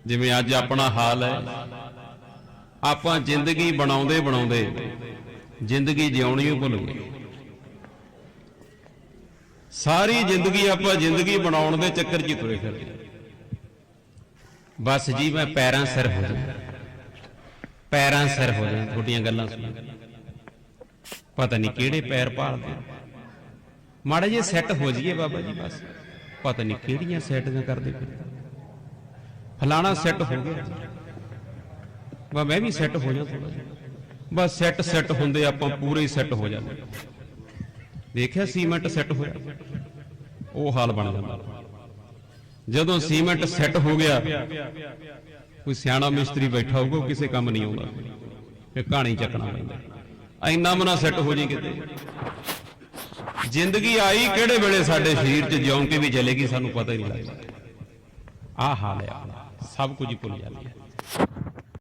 जिवें अज अपना हाल है, आपां जिंदगी बनाउंदे बनाउंदे जिंदगी जिउणी ही भुल गए। सारी जिंदगी आपां जिंदगी बनाउण दे चक्कर च तुरे फिरदे। बस जी मैं पैरां सिर हो जाऊं, पैरां सिर हो जाऊं। थोड़ियां गल्लां सुन, पता नहीं किहड़े पैर भालदे। माड़ा जिहा सैट हो जाइए बाबा जी, बस पता नहीं किहड़ियां सैटिंगां करदे फिरदे। फलाना सैट हो गया, बस मैं भी सैट हो जाऊं थोड़ा जिहा। बस सैट सैट होंदे आपां पूरे ही सैट हो जांदे। देखिया सीमेंट सैट होया, वो हाल बन जांदा। जदों सीमेंट सैट हो गया, कोई सियाणा मिस्त्री बैठा होगा, किसी काम नहीं आउंदा, फिर कहानी चकना पैंदा। इन्ना मना सैट हो जी किते। जिंदगी आई किहड़े वेले साडे शरीर च जिउं के भी चलेगी, सानू पता ही नहीं लगदा। आ हाल है, सब कुछ ही भुल जांदे।